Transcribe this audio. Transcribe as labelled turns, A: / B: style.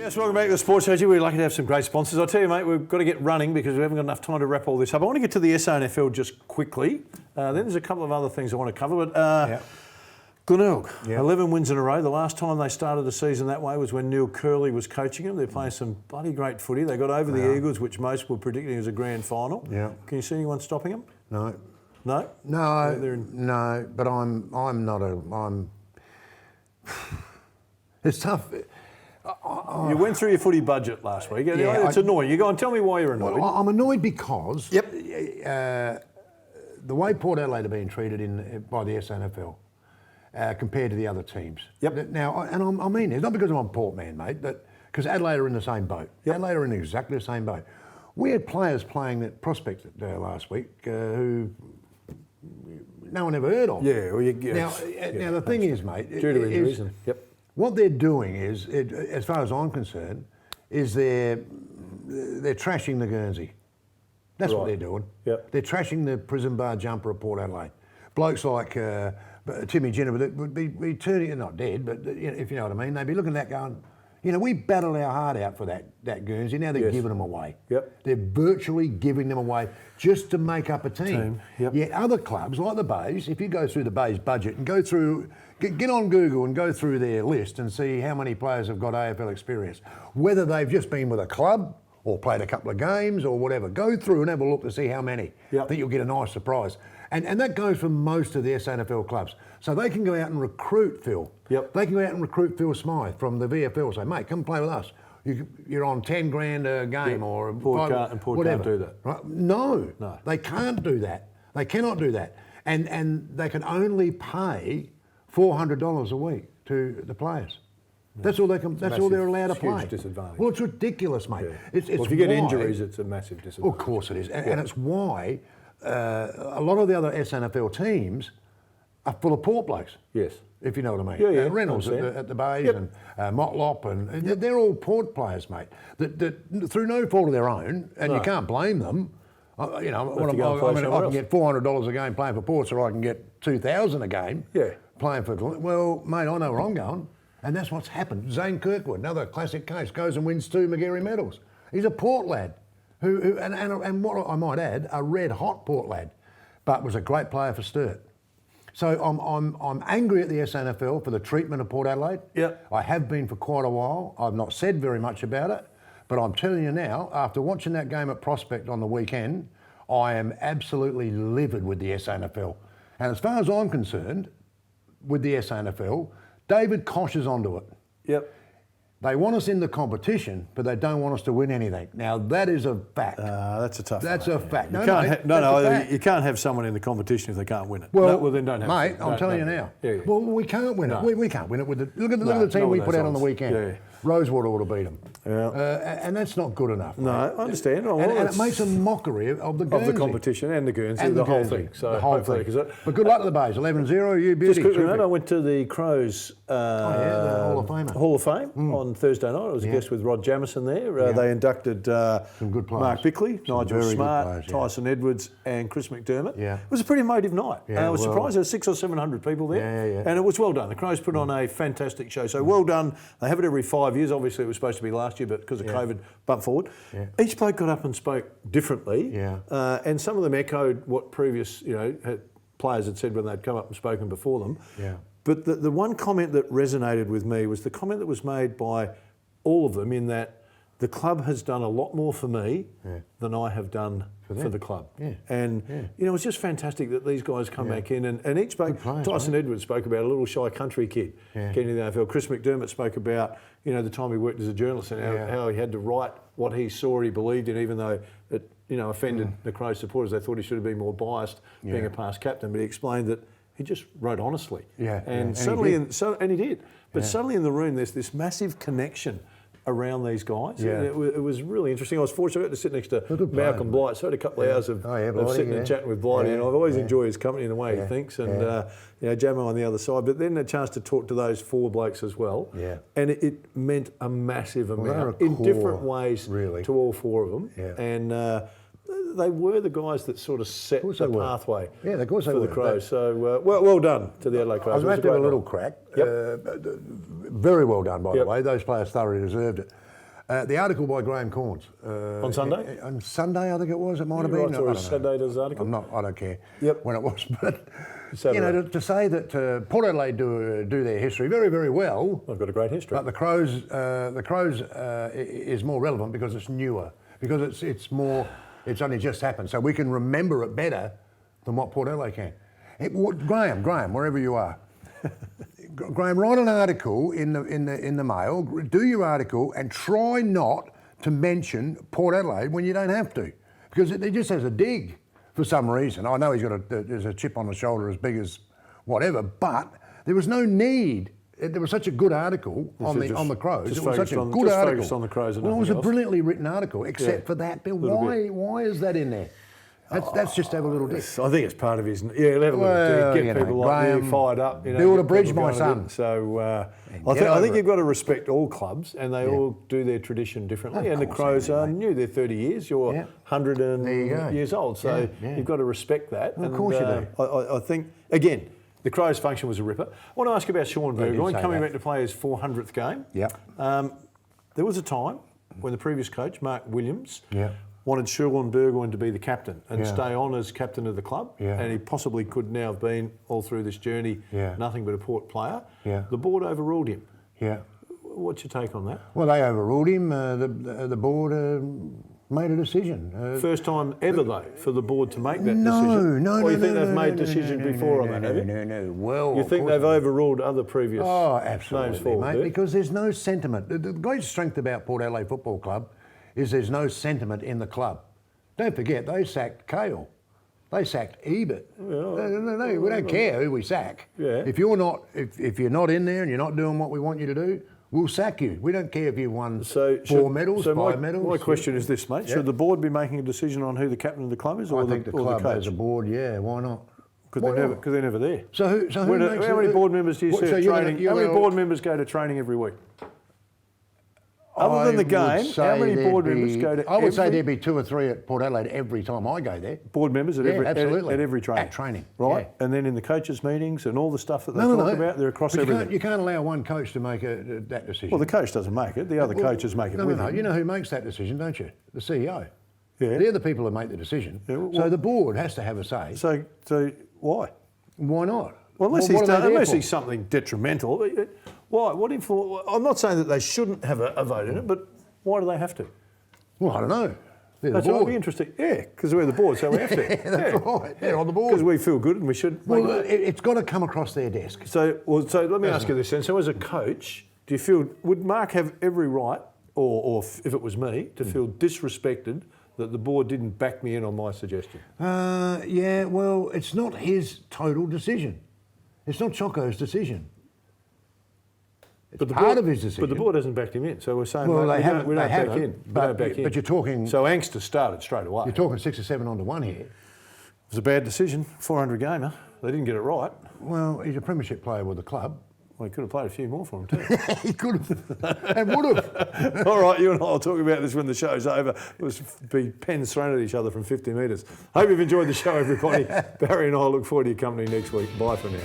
A: Yes, welcome back to the Sports Strategy. We're lucky to have some great sponsors. I tell you, mate, we've got to get running because we haven't got enough time to wrap all this up. I want to get to the SANFL just quickly. Then there's a couple of other things I want to cover. But Glenelg, 11 wins in a row. The last time they started the season that way was when Neil Curley was coaching them. They're playing some bloody great footy. They got over the Eagles, which most were predicting as a grand final. Yeah. Can you see anyone stopping them?
B: No.
A: No?
B: No, no, but I'm not a... It's tough.
A: You went through your footy budget last week. It's annoying. You go and tell me why you're annoyed.
B: Well, I'm annoyed because the way Port Adelaide are being treated by the SANFL compared to the other teams. Now, and I mean this, not because I'm a Port man, mate, but because Adelaide are in the same boat. Adelaide are in exactly the same boat. We had players playing that prospect last week who no one ever heard of.
A: Yeah, well,
B: now the thing is, mate,
A: due to injuries.
B: What they're doing is, as far as I'm concerned, is they're trashing the Guernsey. That's what they're doing. They're trashing the prison bar jumper of Port Adelaide. Blokes like Timmy Jenner would be turning, not dead, but if you know what I mean, they'd be looking at that going, we battled our heart out for that Guernsey. Now they're giving them away. They're virtually giving them away just to make up a team. Yet other clubs like the Bays, if you go through the Bays budget and go through, get on Google and go through their list and see how many players have got AFL experience, whether they've just been with a club or played a couple of games or whatever. Go through and have a look to see how many. I think you'll get a nice surprise. And that goes for most of the SANFL clubs. So they can go out and recruit Phil. They can go out and recruit Phil Smythe from the VFL. Say, mate, come play with us. You're on 10 grand a game or
A: Port can't do that.
B: Right? No, they can't do that. They cannot do that. And they can only pay $400 a week to the players. That's all they can. That's all they're allowed to play.
A: Huge disadvantage.
B: Well, it's ridiculous, mate. It's
A: if you get injuries, it's a massive disadvantage.
B: Of course it is, and it's why a lot of the other SANFL teams are full of Port blokes.
A: Yes.
B: If you know what I mean. Reynolds at the Bays and Motlop, and they're all Port players, mate. That through no fault of their own, and you can't blame them. I can get $400 a game playing for Port, or I can get $2,000 a game playing for. Well, mate, I know where I'm going. And that's what's happened. Zane Kirkwood, another classic case, goes and wins 2 Magarey medals. He's a Port lad, and what I might add, a red hot Port lad, but was a great player for Sturt. So I'm angry at the SANFL for the treatment of Port Adelaide. I have been for quite a while. I've not said very much about it, but I'm telling you now, after watching that game at Prospect on the weekend, I am absolutely livid with the SANFL. And as far as I'm concerned, with the SANFL, David Koch is onto it. They want us in the competition, but they don't want us to win anything. Now that is a fact.
A: That's a tough.
B: That's
A: one.
B: a fact.
A: You can't have someone in the competition if they can't win it.
B: Well,
A: then don't have.
B: Mate, I'm telling you now. Well, we can't win it. We can't win it with the look at the team we put out on the weekend. Rosewater would have beat them. And that's not good enough.
A: No, I understand.
B: And it makes a mockery of the Guernsey.
A: Of the competition and the Guernsey, and the whole thing. So
B: the whole thing. But good luck to the Bays. 11-0, you beauty.
A: Just quickly, I went to the Crows
B: the
A: Hall of Fame on Thursday night. I was a guest with Rod Jamison there. They inducted
B: some good players.
A: Mark Bickley, Nigel Smart, Tyson Edwards and Chris McDermott. It was a pretty emotive night. I was surprised there were 600 or 700 people there. And it was well done. The Crows put on a fantastic show. So well done. They have it every 5 years. Obviously it was supposed to be last year, but because of COVID, bumped forward. Each bloke got up and spoke differently. And some of them echoed what previous players had said when they'd come up and spoken before them. But the one comment that resonated with me was the comment that was made by all of them in that the club has done a lot more for me than I have done for the club. And, it was just fantastic that these guys come back in and each spoke. Tyson Edwards spoke about a little shy country kid getting to the AFL. Chris McDermott spoke about, the time he worked as a journalist and how he had to write what he saw he believed in, even though it, offended the Crows supporters. They thought he should have been more biased being a past captain, but he explained that he just wrote honestly. And suddenly, and he did. But suddenly in the room, there's this massive connection around these guys. It was really interesting. I was fortunate I got to sit next to Malcolm Blight, so I had a couple of hours of sitting and chatting with Blighty, and I've always enjoyed his company and the way he thinks, and Jamo on the other side. But then a chance to talk to those 4 blokes as well, and it meant a massive amount in different ways to all 4 of them, and they were the guys that sort of set the pathway for the Crows. So well done to the Adelaide Crows.
B: I was about to have a little crack. Very well done, by the way. Those players thoroughly deserved it. The article by Graham Corns.
A: On Sunday?
B: On Sunday, I think it was. It might have been.
A: Or Saturday's article?
B: I don't care when it was. But, to say that Port Adelaide do their history very, very well.
A: They've got a great history.
B: But the Crows is more relevant because it's newer. Because it's only just happened. So we can remember it better than what Port Adelaide can. Graham, wherever you are. Graham, write an article in the Mail. Do your article and try not to mention Port Adelaide when you don't have to, because it just has a dig for some reason. I know there's a chip on the shoulder as big as whatever, but there was no need. There was such a good article on the Crows. It was such a good article.
A: Focused on the Crows and
B: it was
A: else.
B: a brilliantly written article, except for that bit. Why is that in there? That's just to have a little dig.
A: I think it's part of his. Yeah, he'll have a little dig. Get people like you fired up.
B: Build a bridge, my son.
A: So I think you've got to respect all clubs, and they all do their tradition differently. And the Crows are new. They're 30 years. You're 100 years old. So you've got to respect that.
B: Well, of course you do.
A: I think again, the Crows' function was a ripper. I want to ask you about Sean Burgoyne coming back to play his 400th game. There was a time when the previous coach, Mark Williams, wanted Sean Burgoyne to be the captain and stay on as captain of the club, and he possibly could now have been all through this journey nothing but a Port player. The board overruled him. What's your take on that?
B: Well, they overruled him. The board made a decision.
A: First time ever, though, for the board to make that decision?
B: No.
A: Or you think they've made decisions before on that, have you?
B: No. Well,
A: you think they've overruled other previous
B: absolutely,
A: names forward,
B: mate, because there's no sentiment. The great strength about Port Adelaide Football Club is there's no sentiment in the club. Don't forget, they sacked Cale. They sacked Ebert. No, we don't care who we sack. If you're not in there and you're not doing what we want you to do, we'll sack you. We don't care if you won 4 medals, 5 medals.
A: My question is this, mate. Should the board be making a decision on who the captain of the club is, or
B: I think the club as a board, why not?
A: Because they're never there.
B: So who makes
A: how many board members do you see at training? How many board members go to training every week? Other than the game, how many board members go to?
B: I would say there'd be 2 or 3 at Port Adelaide every time I go there.
A: Board members at every training.
B: At training,
A: right? And then in the coaches' meetings and all the stuff that they talk about, they're across everything.
B: You can't allow one coach to make that decision.
A: Well, the coach doesn't make it. The other coaches make it with him.
B: You know who makes that decision, don't you? The CEO. They're the people who make the decision. So the board has to have a say.
A: So why?
B: Why not?
A: Well, unless he's something detrimental. Why? What influence? I'm not saying that they shouldn't have a vote in it, but why do they have to?
B: Well, I don't know.
A: That's what would be interesting. Yeah, because we're the board, so we have to.
B: That's right. They're on the board.
A: Because we feel good and we should.
B: Well, it's got to come across their desk.
A: So let me ask you this then. So as a coach, do you feel, would Mark have every right, or if it was me, to feel disrespected that the board didn't back me in on my suggestion?
B: Well, it's not his total decision. It's not Choco's decision. It's part of his decision.
A: But the board hasn't backed him in, so we're saying
B: we
A: don't back in.
B: But you're talking...
A: So angst has started straight away.
B: You're talking 6 or 7 onto 1 here.
A: It was a bad decision, 400 gamer. They didn't get it right.
B: Well, he's a premiership player with the club.
A: Well, he could have played a few more for him too.
B: He could have, and would have.
A: All right, you and I will talk about this when the show's over. It'll be pens thrown at each other from 50 metres. Hope you've enjoyed the show, everybody. Barry and I look forward to your company next week. Bye for now.